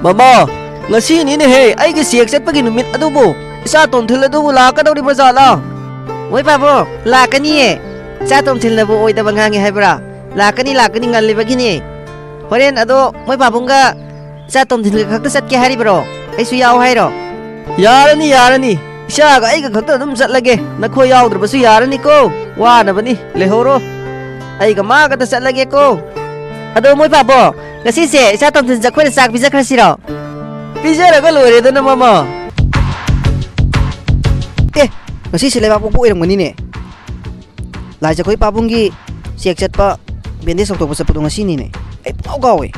Mama, ngasi ni he, ai cái siếc set pagi numit adubu. Isa tom thil adubu la ka dawri bazala. Oi pabo, lakani e. Sa tom thil nabu oi da bangangi haibra. Lakani ngalli bagini. Horen ado moi babunga sa tom thil khakta sat ke hari bro. Ai su yaw hairo. Yarani. Isa ga ai ka khakta dum sat lage. Nakho yaw dr basu yarani ko. Wa na bani lehoro. Ai ga ma ka ta sat lage ko. Ado moi pabo, ngasi se sa tom thil jakhoi sak bisa khrasiro. Pizara lore da na mama. Ngasi se leba pupu irang manine. Lai jakhoi pabungi siak chatpa bende sok tok pasapudong ngasi ni ne. Ai pau gawe.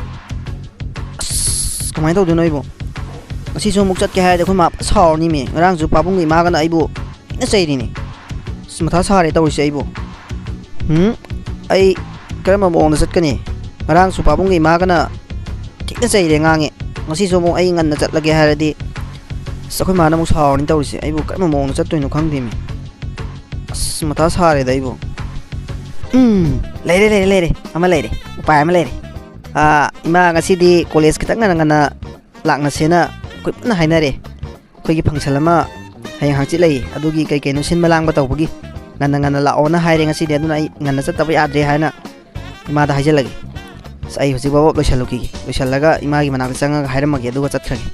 Kamai tau dunoi bo. Ngasi so muk chat ke ha jakhoi ma saw ni me. Ngarang ju pabungi ma ga na ai bo. Na sei ni ne. Smatha sare tau sei bo. Ai karama mong na sat ka ni. Ngarang su pabungi ma ga na tik na sei re ngange. Ngasi so mo ai ngan na chat lage ha di. Sakhoi ma na muk saw ni tau se ai bo karama mong na chat toino khang di me. Smatha sare dai bo. Lere ama lere upaya ama lere ima ngasi di college kita ngana lakna sena koi na hainare koi gi function lama hayang hangchi lei adugi kai kai no sin malang ba tawbagi ngana laona haire ngasi de aduna ai ngana sa tabai adre haina ima da haije lagi sai hoji babo loisalaga ima gi manak changa hairam gi aduga chatkhagi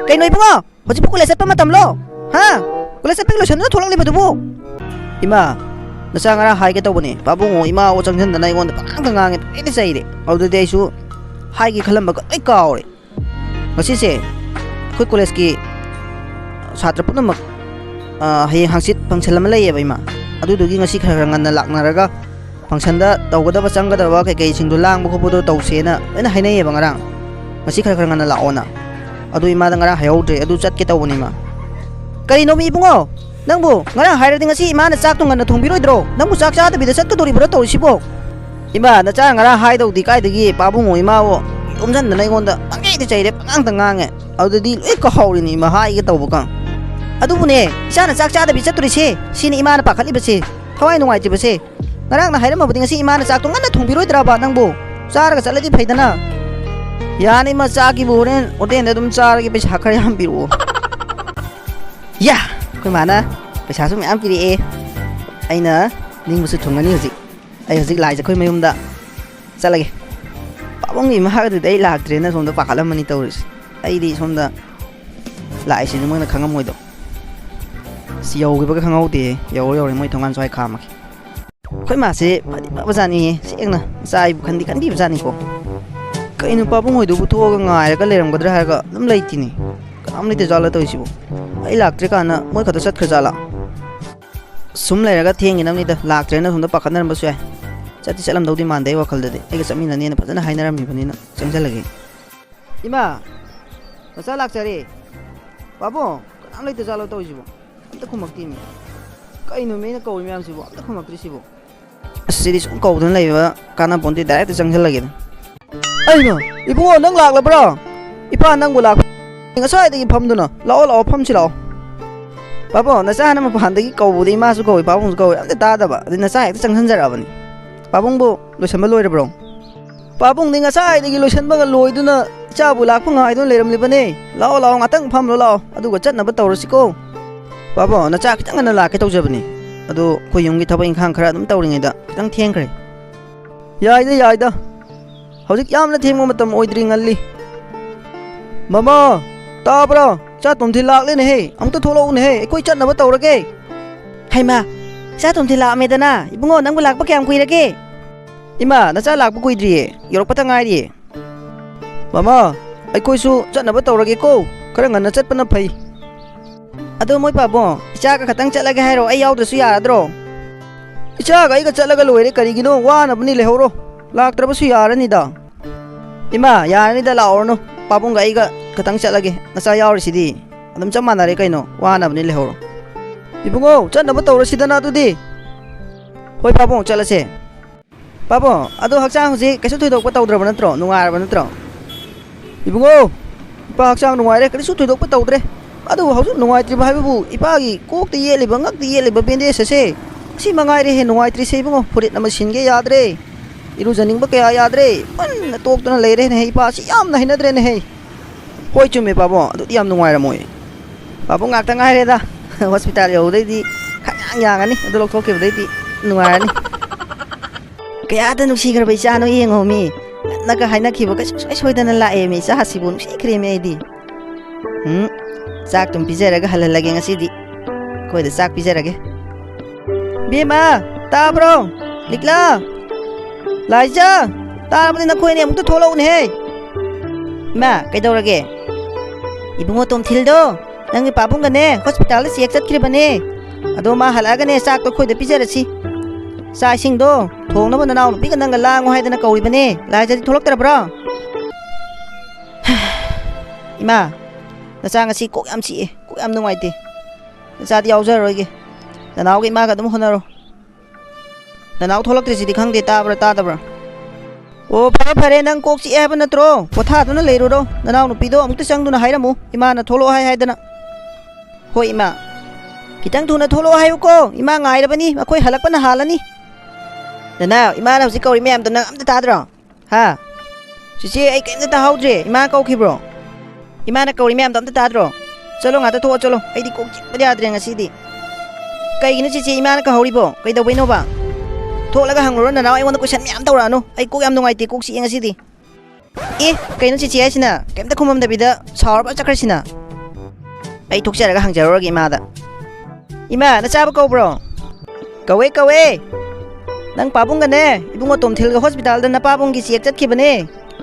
kai noi bungo hoji pu college pa matam lo ha college pa loisan na tholak le badubu ima nasa ngara hai ke tawbani babungo ima o changhan dana igon pang ngange pede saire audu de su hai gi khalam ba ai kaure ngasi se khoi college ki chhatra punamak hai hangsit function lama lei ba ima adu dugi ngasi khara ngan na laknaraga function da tawgada ba changada ba kai kai singdu lang ba khobodo tawsena ena hainai ba ngarang ngasi khara ngan na laona adu ima da ngara hayaude adu chat ke tawbani ma kari no mi bungo Nangbu, ngarang hairadi ngasi ima na chak tung na thongbiroi nangbu chak cha da bida sat ka dori bro tawsibo ima na cha ngara haidau di kai dagi babungo ima wo umjan na igonda angai de chaire pang ta ngange audadi loi ka hawri ni ima hai ga tawbu kang adu bune cha na chak cha da bi chaturi se sini ima na pakhali base thawai nungai ti base ngarang na hairama budi ngasi ima na chak tung na thongbiroi ba nangbu char ga chaladi phaidana yani ma cha ki buren oden da dum char gi pesa khari ham biru ya koi mana pesa su myam piri e aina ning musu thungani hoji ai hoji lai ja khoi mayum da chalage pabongi ma ha de dai lak tre na somda pakalam mani tawris ai di somda lai sin mo na khangam moi do si yau gi ba khangau de yau moi thongan soi kham ki khoi ma se ba jani si engna sai bu khandi bu jani ko kai nu pabong hoi do bu tho ga ngai ga leram gadra ha ga dum leitini kam leite jala to isibo ai laktre kana moi khata sat khajala sum leraga thengi namni da laktre na somda pakhanar ba su chati chalam dawdi mande wakhal de ai ga chamina ne na phajana hainaram mi bani na changjal lage ima masa lakchare babo kam leite jala to isibo amta khumakti mi kai nu me na kawi myam sibo amta khumakti sibo asiri sum kaw dan laiba kana ponti direct changjal lage ai no ibungo nang lak la bra ipa nang bu lak ngasai dagi phamduna lao phamsi lao babo nasa na ma phandagi kawbudi ma su kawi babung su kawi amta ta da ba adina sa ekta changhan jara bani babung bu loisan ba loire bro babung ni ngasai dagi loisan ba ga loiduna cha bu lak phanga idon leram libane lao ngatang pham lo lao adu ga chat na ba tawrasi ko babo na cha kitang na lak ke tawjabani adu khoi yum gi thaba inkhang khara dum tawringai da kitang thengkhre yai da hojik yamna thengmo matam oidri ngalli mama tabra cha tum thi lak le ne he amta tholo ne he koi chat na ba tawrage haima cha tum thi lak me dana ibungo nang bu lak pa kyam kuirage ima na cha lak bu kuidri yorok pata ngai ri mama ai koi su chat na ba tawrage ko khara ngan na chat pa na phai ado moi pa bo icha ka khatang chat lage hairo ai yaw da su ya dro icha ga ai ga chat laga loire kari gino wa na bani le horo lak tra ba su ya rani da ima ya ni da la orno papung ga ai ga katang chat lage nasa yaw ri sidi adum cham manare kaino wa na bani le horo ibungo chat na ba tawra sidana tu di hoi papung chalase papo ado hakchang hoji kaisu thoidok pa tawdra ba natro nungar ba natro ibungo pa hakchang nungai re kaisu thoidok pa tawdre adu hausu nungai tri ba habu ipa gi kok ti yeli ba ngak ti yeli ba bende sese si mangai re he nungai tri se ibungo furit na masin ge yadre इरुजनिंग कया याद्रे पन तोक्तुना लेरे ने इपासी यामना हिनद्रे ने होय चुमे पाबो अदु याम नुंगाइरमोय पाबो ngakta ngaireda hospital yaudeidi khanyang yangani अदु लोकथोकेबदैdi नुंगाइरनि कयादा नुसिगरबै चानो येंगोमी नका हाइनाखिबो कसोय सोयदना लाए मे चा हसिबो नुसिख्रे मे आइदि चाक तुम पिजरगा हललगे ngasidi कोइदा चाक पिजरगे बेमा ताब्रो लिखला लाइजा ताबनि नखोइने अमुक थोलौने हे मा कैदौरगे इबुंगो तोमथिलदो नंगी पाबुंगने हॉस्पिटल से चेक चतख्रिबने अदो मा हलागने चाक तो खोइदा पिजरसि साइसिंगदो थोंगनबो ननाव नुपिगा नंगा लांगो हाइदना कौरिबने लाइजादि थोलक्तरब्रा इमा नचा ngasi कोक याम ची कोक याम नुंगाइते नचादि यावजररोइगे ननावगे इमागा दम होनरो ननाव थोलक्तरिसिदि खंगदे ताब्रा तादब्रा ओ फरे फरे नंग कोक ची हैब नत्रो पोथादुना लेरुरो ननाव नुपिदो अमुक्ता चंगदुना हाइरमु इमाना थोलो हाइ हाइदना हो इमा खितंग थुना थोलो हायुको इमा ngairabani अखोय हलकपना हालनी ननाव इमाना हजि कौरि मैम तो नंग अमता ताद्रो हा चिचे आई केनता ताहौद्रे इमा कौखिब्रो इमाना कौरि मैम तो अमता ताद्रो चलो ngata थो चलो आइदि कोक चिपदि आद्रे ngasidi कईगिनो चिचे इमाना कहौरिबो कैदौबैनोबा थोलगा हंगरो ननाव आइगोंदा क्वेश्चन मैम तौरानो आई कोक याम नुंगाइते कोक ची ngasidi ए कईनो चिचे आइसिना केमता खुममदबिदा सावरबा चक्रसिना आई थोकचरगा हंगजरोगे इमादा इमा नचाबा कौब्रो कवे कवे नंग पाबुंगने इबुंगो तोमथिलगा हॉस्पिटल दा नपाबुंगी चेक चतखिबने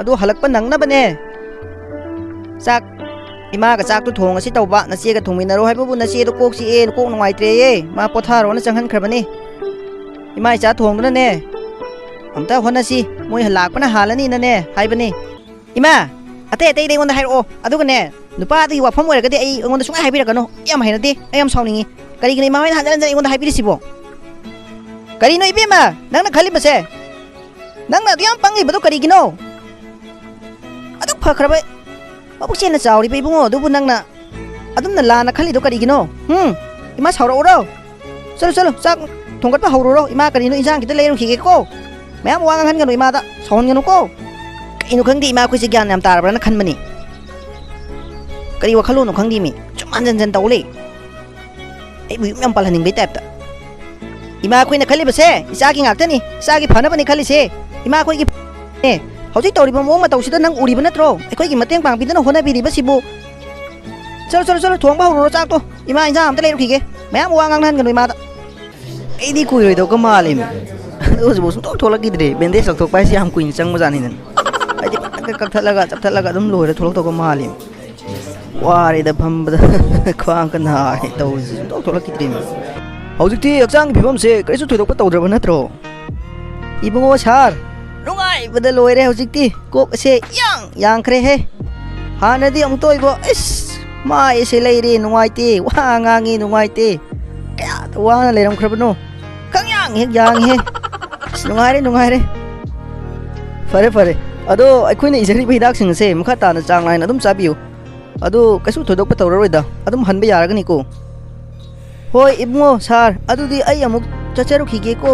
अदु हलकपा नंगनबने चाक इमागा चाक तो थोंग असि तौबा नचेगा थोंमिनरो हाइबबु नचेदो कोकसी ए कोक नुंगाइत्रे ये मा पोथारो न चंगहनख्रबने इमा इचा थोंगदने अमता होनसी मोय हलाकपना हालनी नने हाइबने इमा अते अते देगोंदा हाइरो अदुगने नुपादि वाफम ओरगदि आई ओंगोंदा सुंगा हाइबिरगनो याम हाइनदे आई याम साउनिंगी करिगिनि इमा हाइन हजन ओंगोंदा हाइबिरिसिबो करिनो इबेमा नंगना खलिबसे नंगना याम पंगिबदो करिगिनो अदु फखरबे अबुचेना चावरी बेबुंगो दुबु नंगना अदुमना लाना खलिदो करिगिनो इमा सावरोरो चलो चलो चाक थोंगटपा हौरोरो इमा करिनो इंजांग किता लेरुखिगे को मैम वांग हनगनो इमादा साउनगनो को कइनो खंगदि इमा खोइसे ज्ञान याम तारब्राना खनबनी करी वखलोनो खंगदि मी चुमान जन तौले आई बुयम याम पालहनिंग बे टाइपता इमा खोइना खलिबसे इचागी ngaktani इचागी फनबनी खलिसे इमा खोइगी ए हौजि तौरिबो मोंग मा तौसिदा नंग उरिबो नत्रो अखोइगी मतेंग पांगबिदना होनाबिरिबा सिबु चलो चलो चलो थोंबा हौरो चाक तो इमा इंजा हमता लेरुखिगे मैम वांग हनगनो इमादा एदी कुइरोइदो क मालिम ओजबो सुं थोलगिद्रे बेंडेज लथोक पाइसे हम कुइन चंग मजानिन आइदि ककथलगा चपथलगा दम लोरे थोलक तो क मालिम वारेदा फमबदा ख्वांग कना हे तौजि थोलकिद्रे हौजिक्ति हक्चांग फिबम से करिसु थोदोक तौद्रबा नत्रो इबुंगो सार नुंगाइबदा लोइरे हौजिक्ति कोक से यांख्रे हे हानदि अमुतोइबो इस मा एसे लेइरे नुंगाइते वा ngangi नुंगाइते क्या तो वाना लेरमख्रबनो खंgyang हे yang हे नुंगाइरे फरे फरे अदो अखोइना इजरि हिदाक सिंगसे मखा ताना चांग लाइन अदुम चाबियो अदो कसु थोदोक तौररोइदा अदुम हनबा यारगनिको होय इबुंगो सार अदुदि आई अमुक चचरुखिगे को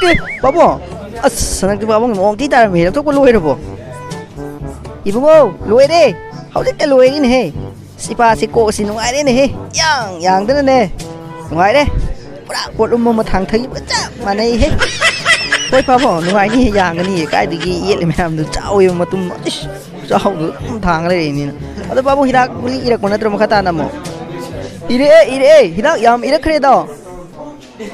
ए बाबो अस सनक बाबो मोंगति तार मेरक तो को लोइरबो इबुंगो लोइरे हौजिक लोइरिन हे सिपा से को सि नुंगाइरे ने हे yang दन ने नुंगाइरे पुरा कोटुम म थांग थगि बच्चा माने हे होय बाबो नुंगाइनि हे यांगनि काइदिगी येले मैम दु चावे मतुम इस चाव थांग लेनि अदो बाबो हिदाक गुली इरक नत्र मखा तानामो इरे हिदाक याम इरखरेदो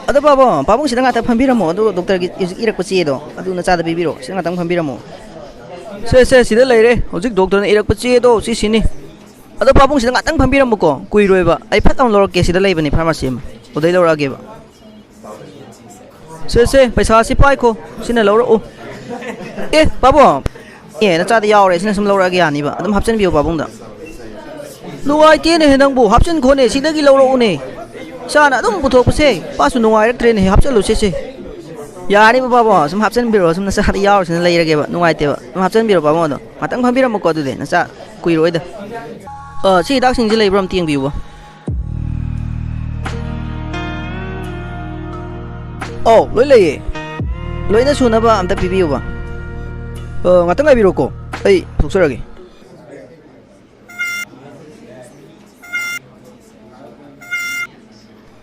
अदो बाबो सिदा ngata फंबिरमो अदो डॉक्टर की इरक पचेदो अदु न चादा बिबिरो सिदा ngata फंबिरमो से सिदा लेरे हौजिक डॉक्टर ने इरक पचेदो सिसिनि अदो बाबो सिदा ngata फंबिरमको कुइरोइबा आई फताम लोरके सिदा लेबनि फार्मेसी म ओदै लोरागेबा से पैसा सि पाइखो सिना लोरो ए बाबो ए न चादा यावरे सिना सम लोरागे यानिबा अदम हापचन बियो बाबोंदा नुवाइतेने हे नंबो हापचन खोने सिदागी लोरोने साना अदुम पुथोकसे पासु नुवाइरक्ट्रेने हे हापचलुसे से यानी बाबो सम हापचन बिरो सम नसा यावर सिना लेरगेबा नुवाइतेबा सम हापचन बिरो बाबो दो मतंग फंबिरमको दुदे नसा कुइरोइदा सी हिदाक सिंगजे लेब्रम तिंग बियो ओ लोइ लेये loina sunaba amta pibiuba ngatang ngabiroko ai thuksorage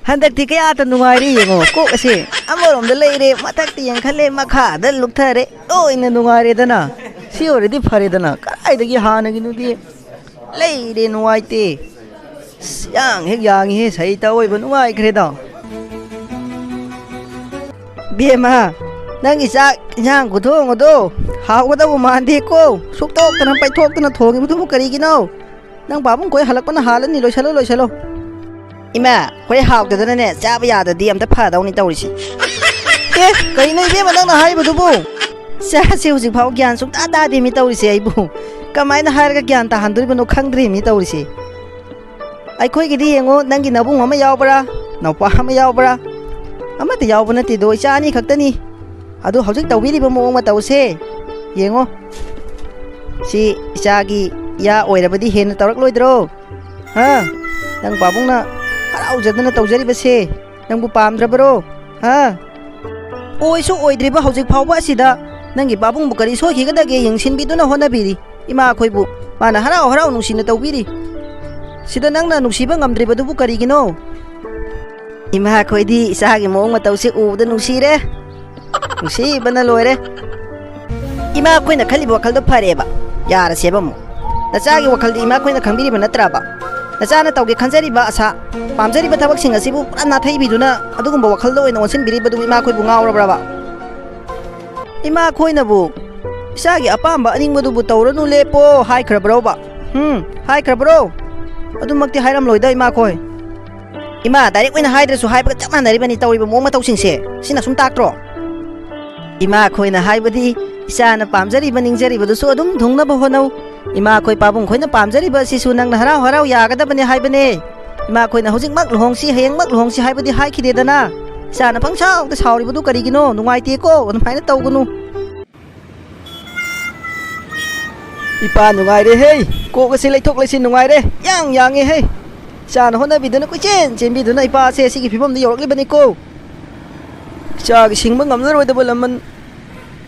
handakti kaya ta nungairi yengo ko ase amorom da leire matakti yang khale makha da lukthare loina nungaire dana si oredi phare dana kai dagi hanagi nudi leire nuaite yang hek yang he sai ta oi banu ai kreda bema nang isa yang ku thong do haw da bu mande ko suk tok tan pai thok tan thogi bu kari gino nang babung koi halak pana halani loisalo ima koi haw da ne chaba ya da di am ta pha daw ni tawrisi ke kai nei bema nang na hai bu bu sa se hu phau gyan suk ta da di mi tawrisi ai bu kamai na har ga gyan ta handuri bu no khangdri mi tawrisi ai khoi gi di yengo nang gi nabung ma yaw bara naw pa ma yaw bara ama ta yaw bana ti do cha ni khaktani adu hojik tawbiri ba mo ma tawse yengo si isagi ya oirabadi hen tawrak loidro ha nang babung na harau jadana tawjari base nang bu pamdrabro ha oi su oidri ba hojik phawba sida nangi babung bu kari so higadage yengsin biduna honabiri ima khoi bu mana harau nungsina tawbiri sida nangna nungsiba ngamdri badu bu kari gino ima khoi di isagi mo ma tawse u da nungsire nungsi bana loire ima khoi na khali wakal do phare ba yara seba mo nachagi wakal di ima khoi na khambiri ba natra ba nachana tawge khanjari ba asa pamjari ba thabak sing asibu pura na thai biduna adugumba wakal do ina onsin biri badu ima khoi bu ngawra ba ima khoi na bu isagi apamba aning madu bu tawranu lepo hai khrabro ba hai khrabro adumakti hairam loida ima khoi ima direct wina haidra su haiba chapna nari bani tawriba mo ma tawsing se sina sum taktro ima khoi na haibadi isa na pamjari ba ningjari ba su adum thungna ba honau ima khoi pabung khoi na pamjari ba si su nang na harau yagada bani haibane ima khoi na hojik mak lohongsi hayang mak lohongsi haibadi hai khide dana isa na pangchau ta sauri badu kari gino nungai te ko on phaina tawgunu ipa nungai re hey ko ga se laithok laisin nungai re yang e hey cha na hona biduna ko chen biduna ipa se sigi phibam di yorok libani ko cha gi singba ngamna roi da balaman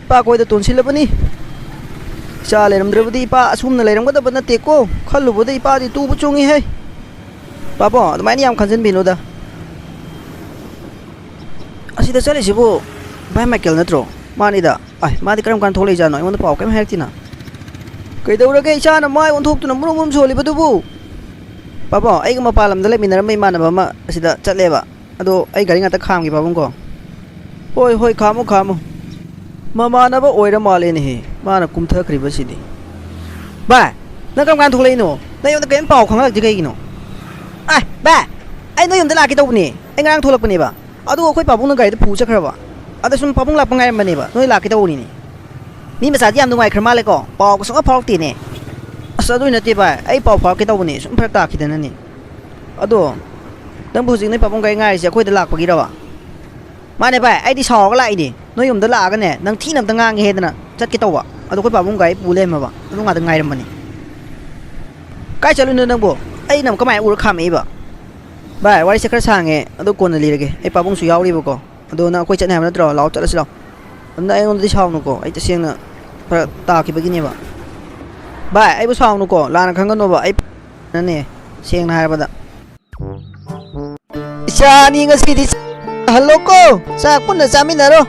pa ko da tonsil labani cha leram drabadi ipa asum na leram ga da bana te ko khallu boda ipa di tu bu chungi he papa admai ni yam khanjan binu da asida chale sibu bai michael natro mani da ai madi karam kan tholei jano imon pau kem hektina kai daurage cha na mai on thok tu na murum soli badu bu papa ai ga mapalam da le minar mai mana ba ma asida chatle ba ado ai gari ngata kham gi babung ko hoi khamo mama na ba oira male ni mana kumtha khriba sidi ba na kam kan tholei no na yom da ken pau khang lak ji kai gi no ai ba ai no yom da la ki tawni ai ngang tholak pani ba ado khoi babung na gari da phu chakra ba ada sum babung la pangai mani ba noi la ki tawni ni ma sa ji am dungai khrama le ko pau ko so phok ti ne asa do na ti ba ai pau phok ki tawni sum phak ta ki da na ni ado dang bu jing nei babung gai ngai se khoi da lak pa gi ra ba mane ba ai di saw ga lai di noi yum da la ga ne nang thi nam da ngang he dana chat ki tawa adu khoi babung gai pu le ma ba adu nga da ngai ram mani kai chalu ne nang bo ai nam ka mai ur kham e ba wari se khar sange adu kon na li rage ai babung su yaw ri ba ko adu na khoi chat ne ma na tro law chat la si law anda ai on di saw nu ko ai ta siang na pra ta ki ba gi ne ba ai bu saw nu ko la na khang ga no ba ai na ne siang na ha ba da isa ni nga si di hello ko sa kun na chami na ro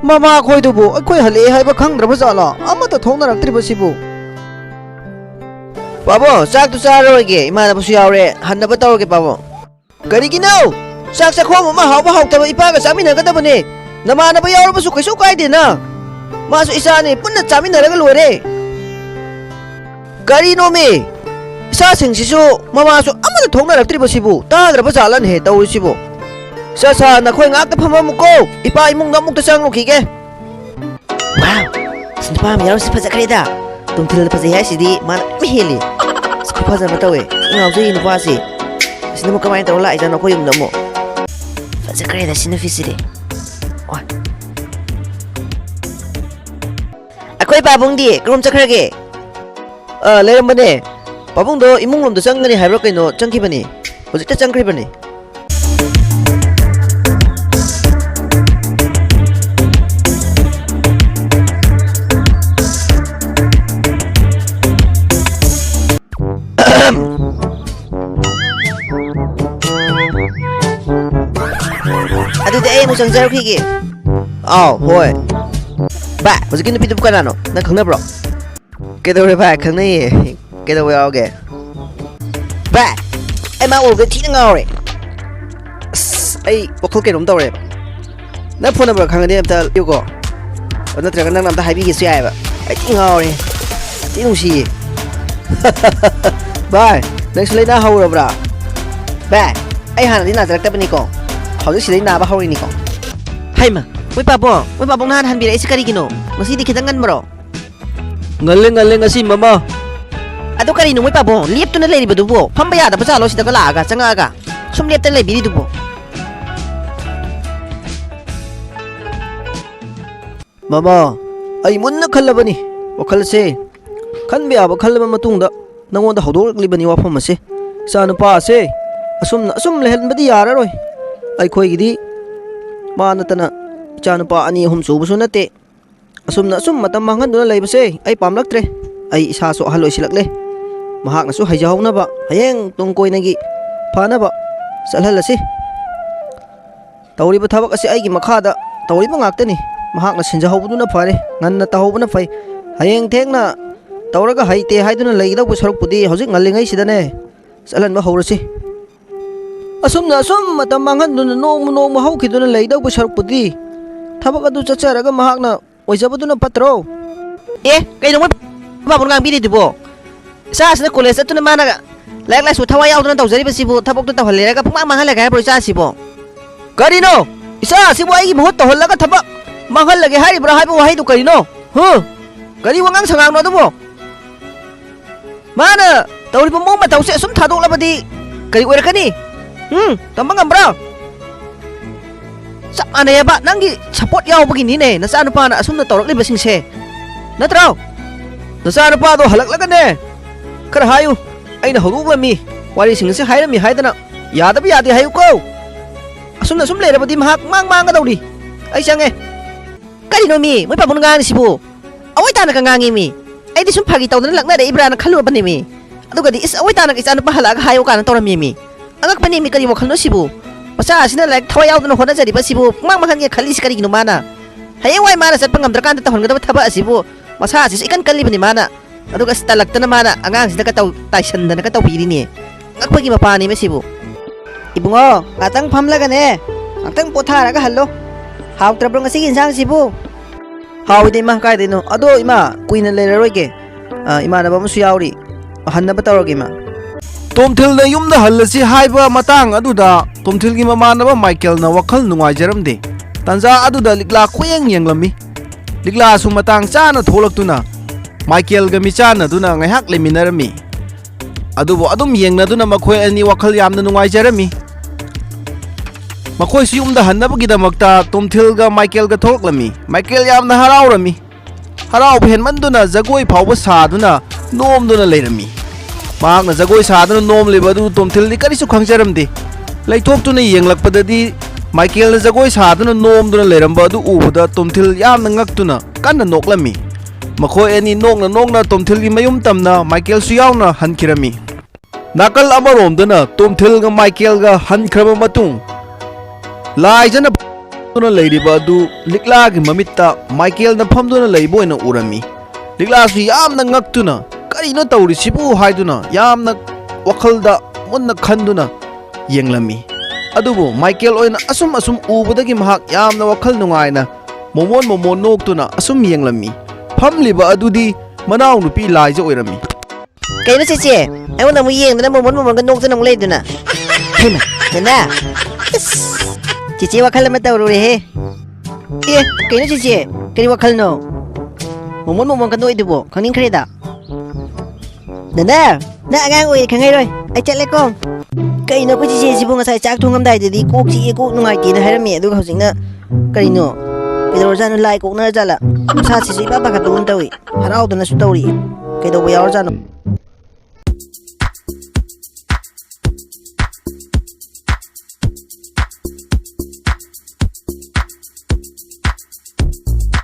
mama khoi du bu khoi hale hai ba khang dra ba za la ama ta thong na rak tri ba si bu babo sak tu sa ro ge ima na bu su yaw re han na ba taw ge babo kari gi no sak sa khom ma haw ba haw ta ba ipa ga chami na ga da ba ne na ma na ba yaw ba su kai su kai de na ma su isa ne pun na chami na ra ga lo re kari no me isa sing si su mama su ama ta thong na rak tri ba si bu ta dra ba za lan he taw si bu sa na khoi ngak ta phama mu ko ipa imung namuk ta sang loki ge wow sin pa mi yaw si phaja kreda tum thil phaja ya si di man mi heli si phaja ba tawe ngau je in pa si sin mo kamai taw lai ja na khoi um namo phaja kreda sin fi si de oi akoi babung di krom chakra ge leram bane babung do imung lom da sang ngani haibra kaino changki bani hojik ta changkri bani ꯑꯃꯨꯛ ꯆꯪꯖꯔꯛꯈꯤꯒꯦ ꯑꯥꯎ ꯍꯣꯏ ꯚꯥꯏ ꯍꯧꯖꯤꯛꯀꯤ ꯅꯨꯄꯤꯗꯨꯕꯨ ꯀꯅꯥꯅꯣ ꯅꯪ ꯈꯪꯅꯕ꯭ꯔꯣ ꯀꯩꯗꯧꯔꯦ ꯚꯥꯏ ꯈꯪꯅꯩꯌꯦ ꯀꯩꯗꯧꯕ ꯌꯥꯎꯔꯒꯦ ꯚꯥꯏ ꯑꯩ ꯃꯥ ꯎꯕꯗ ꯊꯤꯅ ꯉꯥꯎꯔꯦ ꯑꯁ ꯑꯩ ꯋꯥꯈꯜ ꯀꯩꯅꯣꯝ ꯇꯧꯔꯦꯕ ꯅꯪ ꯐꯣꯟ ꯅꯝꯕꯔ ꯈꯪꯉꯗꯤ ꯑꯝꯇ ꯄꯤꯌꯨꯀꯣ ꯑꯗꯨ ꯅꯠꯇ꯭ꯔꯒ ꯅꯪꯅ ꯑꯝꯇ ꯍꯥꯏꯕꯤꯒꯦꯁꯨ ꯌꯥꯏꯑꯕ ꯑꯩ ꯊꯤ ꯉꯥꯎꯔꯦ ꯊꯤ ꯅꯨꯡꯁꯤꯌꯦ ꯚꯥꯏ ꯅꯪꯁꯨ ꯂꯩꯅꯥ ꯍꯧꯔꯕ꯭ꯔꯥ ꯚꯥꯏ ꯑꯩ ꯍꯥꯟꯅꯗꯤ ꯅꯥꯖꯔꯛꯇꯕꯅꯤꯀꯣ ꯍꯧꯖꯤꯛ ꯁꯤꯗꯩ ꯅꯥꯕ ꯍꯧꯔꯤꯅꯤꯀꯣ ꯍꯩꯃ ꯃꯣꯏ ꯄꯥꯕꯣꯡ ꯅꯍꯥꯟ ꯍꯟꯕꯤꯔꯛꯏꯁꯤ ꯀꯔꯤꯒꯤꯅꯣ ꯉꯁꯤꯗꯤ ꯈꯤꯇꯪ ꯉꯟꯕ꯭ꯔꯣ ꯉꯜꯂꯦ ꯉꯁꯤ ꯃꯃꯥ ꯑꯗꯣ ꯀꯔꯤꯅꯣ ꯃꯣꯏ ꯄꯥꯕꯣꯡ ꯂꯦꯞꯇꯨꯅ ꯂꯩꯔꯤꯕꯗꯨꯕꯨ ꯐꯝꯕ ꯌꯥꯗꯕ ꯖꯥꯠꯂꯣ ꯁꯤꯗꯒ ꯂꯥꯛꯑꯒ ꯆꯪꯉꯛꯑꯒ ꯁꯨꯝ ꯂꯦꯞꯇꯅ ꯂꯩꯕꯤꯔꯤꯗꯨꯕꯨ ꯃꯃꯥ ꯑꯩ ꯃꯨꯟꯅ ꯈꯜꯂꯕꯅꯤ ꯋꯥꯈꯜꯁꯦ ꯈꯟꯕ ꯌꯥꯕ ꯈꯜꯂꯕ ꯃꯇꯨꯡꯗ ꯅꯪꯉꯣꯟꯗ ꯍꯧꯗꯣꯔꯛꯂꯤꯕꯅꯤ ꯋꯥꯐꯝ ꯑꯁꯦ ꯏꯆꯥꯅꯨꯄꯥ ꯑꯁꯦ ꯑꯁꯨꯝ ꯂꯩꯍꯟꯕꯗꯤ ꯌꯥꯔꯔꯣꯏ ꯑꯩꯈꯣꯏꯒꯤꯗꯤ ꯃꯥ ꯅꯠꯇꯅ ꯏꯆꯥꯅꯨꯄꯥ 2, 3 ꯁꯨꯕꯁꯨ ꯅꯠꯇꯦ ꯑꯁꯨꯝ ꯃꯇꯝ ꯃꯥꯡꯍꯟꯗꯨꯅ ꯂꯩꯕꯁꯦ ꯑꯩ ꯄꯥꯝꯂꯛꯇ꯭ꯔꯦ ꯑꯩ ꯏꯁꯥꯁꯨ ꯑꯍꯜ ꯑꯣꯏꯁꯤꯜꯂꯛꯂꯦ ꯃꯍꯥꯛꯅꯁꯨ ꯍꯩꯖꯍꯧꯅꯕ ꯍꯌꯦꯡ ꯇꯨꯡ ꯀꯣꯏꯅꯒꯤ ꯐꯅꯕ ꯆꯠꯍꯜꯂꯁꯤ ꯇꯧꯔꯤꯕ ꯊꯕꯛ ꯑꯁꯤ ꯑꯩꯒꯤ ꯃꯈꯥꯗ ꯇꯧꯔꯤꯕ ꯉꯥꯛꯇꯅꯤ ꯃꯍꯥꯛꯅ ꯁꯤꯟꯖꯍꯧꯕꯗꯨꯅ ꯐꯔꯦ ꯉꯟꯅ ꯇꯧꯍꯧꯕꯅ ꯐꯩ ꯍꯌꯦꯡ ꯊꯦꯡꯅ ꯇꯧꯔꯒ ꯍꯩꯇꯦ ꯍꯥꯏꯗꯨꯅ ꯂꯩꯒꯗꯧꯕ ꯁꯔꯨꯛꯄꯨꯗꯤ ꯍꯧꯖꯤꯛ ꯉꯜꯂꯤꯉꯩꯁꯤꯗꯅꯦ ꯆꯠꯍꯟꯕ ꯍꯧꯔꯁꯤ ꯑꯁꯨꯝ ꯃꯇꯝ ꯃꯥꯡꯍꯟꯗꯨꯅ ꯅꯣꯡꯃ ꯍꯧꯈꯤꯗꯨꯅ ꯂꯩꯗꯧꯕ ꯁꯔꯨꯛꯄꯨꯗꯤ ꯊꯕꯛ ꯑꯗꯨ ꯆꯠꯆꯔꯒ ꯃꯍꯥꯛꯅ ꯑꯣꯏꯖꯕꯗꯨꯅ ꯐꯠꯇ꯭ꯔꯣ ꯑꯦ ꯀꯩꯅꯣ ꯃꯣꯏ ꯄꯥꯕꯣꯡ ꯉꯥꯡꯕꯤꯔꯤꯗꯨꯕꯣ ꯏꯆꯥꯁꯤꯅ ꯀꯣꯂꯦꯖ ꯆꯠꯇꯨꯅ ꯃꯥꯅ ꯂꯥꯏꯔꯤꯛ ꯂꯥꯏꯁꯨ ꯊꯋꯥꯏ ꯌꯥꯎꯗꯅ ꯇꯧꯖꯔꯤꯕꯁꯤꯕꯨ ꯊꯕꯛꯇꯨ ꯇꯧꯍꯜꯂꯦꯔꯒ ꯄꯨꯡꯃꯥꯡ ꯃꯥꯡꯍꯜꯂꯒꯦ ꯍꯥꯏꯕ꯭ꯔꯣ ꯏꯆꯥꯁꯤꯕꯣ ꯀꯔꯤꯅꯣ ꯏꯆꯥꯁꯤꯕꯨ ꯑꯩꯒꯤ ꯃꯍꯨꯠ ꯇꯧꯍꯜꯂꯒ ꯊꯕꯛ ꯃꯥꯡꯍꯜꯂꯒꯦ ꯍꯥꯏꯔꯤꯕ꯭ꯔꯥ ꯍꯥꯏꯕ ꯋꯥꯍꯩꯗꯨ ꯀꯔꯤꯅꯣ ꯀꯔꯤ ꯋꯥꯉꯥꯡ ꯁꯉꯥꯡꯅꯣ ꯑꯗꯨꯕꯨ ꯃꯥꯅ ꯇꯧꯔꯤꯕ ꯃꯑꯣꯡ ꯃꯇꯧꯁꯦ ꯑꯁꯨꯝ ꯊꯥꯗꯣꯛꯂꯕꯗꯤ ꯀꯔꯤ ꯑꯣꯏꯔꯛꯀꯅꯤ ꯇꯝꯕ ꯉꯝꯕ꯭ꯔꯥ ꯆꯞ ꯃꯥꯟꯅꯩꯌꯦꯕ ꯅꯪꯒꯤ ꯁꯞꯄꯣꯔꯠ ꯌꯥꯎꯕꯒꯤꯅꯤꯅꯦ ꯅꯆꯥꯅꯨꯄꯥꯅ ꯑꯁꯨꯝꯅ ꯇꯧꯔꯛꯂꯤꯕꯁꯤꯡꯁꯦ ꯅꯠꯇ꯭ꯔꯣ ꯅꯆꯥꯅꯨꯄꯥꯗꯣ ꯍꯜꯂꯛꯂꯒꯅꯦ ꯈꯔ ꯍꯥꯏꯌꯨ ꯑꯩꯅ ꯍꯧꯗꯣꯛꯂꯝꯃꯤ ꯋꯥꯔꯤꯁꯤꯡ ꯑꯁꯤ ꯍꯥꯏꯔꯝꯃꯤ ꯍꯥꯏꯗꯅ ꯌꯥꯗꯕ ꯌꯥꯗꯦ ꯍꯥꯏꯌꯨꯀꯣ ꯑꯁꯨꯝ ꯂꯩꯔꯕꯗꯤ ꯃꯍꯥꯛ ꯃꯥꯡꯒꯗꯧꯔꯤ ꯑꯩ ꯆꯪꯉꯦ ꯀꯔꯤꯅꯣ ꯃꯤ ꯃꯣꯏ ꯄꯥꯕꯣꯡ ꯉꯥꯡꯉꯤꯁꯤꯕꯨ ꯑꯋꯣꯏ ꯇꯥꯅꯒ ꯉꯥꯡꯉꯤ ꯃꯤ ꯑꯩꯗꯤ ꯁꯨꯝ ꯐꯥꯒꯤ ꯇꯧꯗꯅ ꯂꯛꯅꯔꯛꯏꯕ꯭ꯔꯥꯅ ꯈꯜꯂꯨꯔꯕꯅꯤ ꯃꯤ ꯑꯗꯨꯒꯗꯤ ꯑꯋꯣꯏ ꯇꯥꯅꯒ ꯏꯆꯥꯅꯨꯄꯥ ꯍꯜꯂꯛꯑꯒ ꯍꯥꯏꯌꯨ ꯀꯥꯟꯅ ꯇꯧꯔꯝꯃꯤ ꯃꯤ ꯑꯉꯛꯄꯅꯤ ꯃꯤ ꯀꯔꯤ ꯋꯥꯈꯜꯅꯣ ꯁꯤꯕꯨ ꯃꯆꯥ ꯑꯁꯤꯅ ꯂꯥꯏꯔꯤꯛ ꯊꯋꯥꯏ ꯌꯥꯎꯗꯅ ꯍꯣꯠꯅꯖꯔꯤꯕꯁꯤꯕꯨ ꯄꯨꯡꯃꯥꯡ ꯃꯥꯡꯍꯟꯒꯦ ꯈꯜꯂꯤꯁꯤ ꯀꯔꯤꯒꯤꯅꯣ ꯃꯥꯅ ꯍꯌꯦꯡꯋꯥꯏ ꯃꯥꯅ ꯆꯠꯄ ꯉꯝꯗ꯭ꯔꯀꯥꯟꯗ ꯇꯧꯍꯟꯒꯗꯕ ꯊꯕꯛ ꯑꯁꯤꯕꯨ ꯃꯁꯥ ꯑꯁꯤꯁꯨ ꯏꯀꯟ ꯀꯜꯂꯤꯕꯅꯤ ꯃꯥꯅ ꯑꯗꯨꯒ ꯇꯜꯂꯛꯇꯅ ꯃꯥꯅ ꯑꯉꯥꯡꯁꯤꯗꯒ ꯇꯥꯏꯁꯟꯗꯅꯒ ꯇꯧꯕꯤꯔꯤꯅꯤ ꯉꯛꯄꯒꯤ ꯃꯄꯥꯅꯤ ꯃꯁꯤꯕꯨ ꯏꯕꯨꯡꯉꯣ ꯉꯥꯛꯇꯪ ꯐꯝꯂꯒꯅꯦ ꯉꯥꯛꯇꯪ ꯄꯣꯊꯥꯔꯒ ꯍꯜꯂꯣ ꯍꯥꯎꯇ꯭ꯔꯕ꯭ꯔꯣ ꯉꯁꯤꯒꯤ ꯏꯟꯁꯥꯡꯁꯤꯕꯨ ꯍꯥꯎꯏꯗ ꯏꯃꯥ ꯀꯥꯏꯗꯩꯅꯣ ꯑꯗꯣ ꯏꯃꯥ ꯀꯨꯏꯅ ꯂꯩꯔꯔꯣꯏꯒꯦ ꯏꯃꯥꯟꯅꯕ ꯑꯃꯁꯨ ꯌꯥꯎꯔꯤ ꯍꯟꯅꯕ ꯇꯧꯔꯒꯦ ꯏꯃꯥ ꯇꯣꯝꯊꯤꯜꯅ ꯌꯨꯝꯗ ꯍꯜꯂꯁꯤ ꯍꯥꯏꯕ ꯃꯇꯥꯡ ꯑꯗꯨꯗ ꯇꯣꯝꯊꯤꯜꯒꯤ ꯃꯃꯥꯟꯅꯕ ꯃꯥꯏꯀꯦꯜꯅ ꯋꯥꯈꯜ ꯅꯨꯡꯉꯥꯏꯖꯔꯝꯗꯦ ꯇꯥꯟꯖꯥ ꯑꯗꯨꯗ ꯂꯤꯛꯂꯥ ꯀꯣꯌꯦꯡ ꯌꯦꯡꯂꯝꯃꯤ ꯂꯤꯛꯂꯥꯁꯨ ꯃꯇꯥꯡ ꯆꯥꯅ ꯊꯣꯛꯂꯛꯇꯨꯅ ꯃꯥꯏꯀꯦꯜꯒ ꯃꯤꯆꯥꯟꯅꯗꯨꯅ ꯉꯥꯏꯍꯥꯛ ꯂꯩꯃꯤꯟꯅꯔꯝꯃꯤ ꯑꯗꯨꯕꯨ ꯑꯗꯨꯝ ꯌꯦꯡꯅꯗꯨꯅ ꯃꯈꯣꯏ ꯑꯅꯤ ꯋꯥꯈꯜ ꯌꯥꯝꯅ ꯅꯨꯡꯉꯥꯏꯖꯔꯝꯃꯤ ꯃꯈꯣꯏꯁꯨ ꯌꯨꯝꯗ ꯍꯟꯅꯕꯒꯤꯗꯃꯛꯇ ꯇꯣꯝꯊꯤꯜꯒ ꯃꯥꯏꯀꯦꯜꯒ ꯊꯣꯛꯂꯛꯂꯝꯃꯤ ꯃꯥꯏꯀꯦꯜ ꯌꯥꯝꯅ ꯍꯔꯥꯎꯔꯝꯃꯤ ꯍꯔꯥꯎꯕ ꯍꯦꯟꯃꯟꯗꯨꯅ ꯖꯒꯣꯏ ꯐꯥꯎꯕ ꯁꯥꯗꯨꯅ ꯅꯣꯝꯗꯨꯅ ꯂꯩꯔꯝꯃꯤ ꯃꯍꯥꯛꯅ ꯖꯒꯣꯏ ꯁꯥꯗꯨꯅ ꯅꯣꯝꯂꯤꯕ ꯑꯗꯨ ꯇꯣꯝꯊꯤꯜꯗꯤ ꯀꯔꯤꯁꯨ ꯈꯪꯖꯔꯝꯗꯦ ꯂꯩꯊꯣꯛꯇꯨꯅ ꯌꯦꯡꯂꯛꯄꯗꯗꯤ ꯃꯥꯏꯀꯦꯜꯅ ꯖꯒꯣꯏ ꯁꯥꯗꯨꯅ ꯅꯣꯝꯗꯨꯅ ꯂꯩꯔꯝꯕ ꯑꯗꯨ ꯎꯕꯗ ꯇꯣꯝꯊꯤꯜ ꯌꯥꯝꯅ ꯉꯛꯇꯨꯅ ꯀꯟꯅ ꯅꯣꯛꯂꯝꯃꯤ ꯃꯈꯣꯏ ꯑꯅꯤ ꯅꯣꯛꯅ ꯇꯣꯝꯊꯤꯜꯒꯤ ꯃꯌꯨꯝ ꯇꯝꯅ ꯃꯥꯏꯀꯦꯜꯁꯨ ꯌꯥꯎꯅ ꯍꯟꯈꯤꯔꯝꯃꯤ ꯅꯥꯀꯜ ꯑꯃꯔꯣꯝꯗꯅ ꯇꯣꯝꯊꯤꯜꯒ ꯃꯥꯏꯀꯦꯜꯒ ꯍꯟꯈ꯭ꯔꯕ ꯃꯇꯨꯡ ꯂꯥꯏꯖꯅ ꯐꯝꯗꯨꯅ ꯂꯩꯔꯤꯕ ꯑꯗꯨ ꯂꯤꯛꯂꯥꯒꯤ ꯃꯃꯤꯠꯇ ꯃꯥꯏꯀꯦꯜꯅ ꯐꯝꯗꯨꯅ ꯂꯩꯕ ꯑꯣꯏꯅ ꯎꯔꯝꯃꯤ ꯂꯤꯛꯂꯥꯁꯨ ꯌꯥꯝꯅ ꯉꯛꯇꯨꯅ ꯀꯔꯤꯅꯣ ꯇꯧꯔꯤꯁꯤꯕꯨ ꯍꯥꯏꯗꯨꯅ ꯌꯥꯝꯅ ꯋꯥꯈꯜꯗ ꯃꯨꯟꯅ ꯈꯟꯗꯨꯅ ꯌꯦꯡꯂꯝꯃꯤ ꯑꯗꯨꯕꯨ ꯃꯥꯏꯀꯦꯜ ꯑꯣꯏꯅ ꯑꯁꯨꯝ ꯎꯕꯗꯒꯤ ꯃꯍꯥꯛ ꯌꯥꯝꯅ ꯋꯥꯈꯜ ꯅꯨꯡꯉꯥꯏꯅ ꯃꯣꯃꯣꯟ ꯅꯣꯛꯇꯨꯅ ꯑꯁꯨꯝ ꯌꯦꯡꯂꯝꯃꯤ ꯐꯝꯂꯤꯕ ꯑꯗꯨꯗꯤ ꯃꯅꯥꯎꯅꯨꯄꯤ ꯂꯥꯏꯖ ꯑꯣꯏꯔꯝꯃꯤ ꯀꯩꯅꯣ ꯆꯦꯆꯦ ꯑꯩꯉꯣꯟꯗ ꯑꯃꯨꯛ ꯌꯦꯡꯗꯅ ꯃꯣꯃꯣꯟꯒ ꯅꯣꯛꯇꯅ ꯑꯃꯨꯛ ꯂꯩꯗꯨꯅ ꯍꯩꯃ ꯅꯅꯥ ꯆꯦꯆꯦ ꯋꯥꯈꯜ ꯑꯃ ꯇꯧꯔꯨꯔꯦꯍꯦ ꯑꯦ ꯀꯩꯅꯣ ꯆꯦꯆꯦ ꯀꯔꯤ ꯋꯥꯈꯜꯅꯣ ꯃꯣꯃꯣꯟꯒ ꯅꯣꯛꯏꯗꯨꯕꯣ ꯈꯪꯅꯤꯡꯈ꯭ꯔꯦꯗ ꯅꯅꯥ ꯅꯪ ꯑꯉꯥꯡ ꯑꯣꯏꯔꯤ ꯈꯪꯉꯩꯔꯣꯏ ꯑꯩ ꯆꯠꯂꯦꯀꯣ ꯀꯩꯅꯣ ꯑꯩꯈꯣꯏ ꯆꯦꯆꯦꯁꯤꯕꯨ ꯉꯁꯥꯏ ꯆꯥꯛ ꯊꯣꯡꯉꯝꯗꯥꯏꯗꯗꯤ ꯀꯣꯛ ꯆꯤꯛꯑꯦ ꯀꯣꯛ ꯅꯨꯡꯉꯥꯏꯇꯦꯅ ꯍꯥꯏꯔꯝꯃꯤ ꯑꯗꯨꯒ ꯍꯧꯖꯤꯛꯅ ꯀꯩꯅꯣ ꯀꯩꯗꯧꯔꯖꯥꯠꯅꯣ ꯂꯥꯏ ꯀꯣꯛꯅꯔꯖꯥꯠꯂ ꯃꯁꯥꯁꯤꯁꯨ ꯏꯄꯥ ꯄꯥꯈꯠꯄꯒꯨꯝ ꯇꯧꯏ ꯍꯔꯥꯎꯗꯅꯁꯨ ꯇꯧꯔꯤ ꯀꯩꯗꯧꯕ ꯌꯥꯎꯔꯖꯥꯠꯅꯣ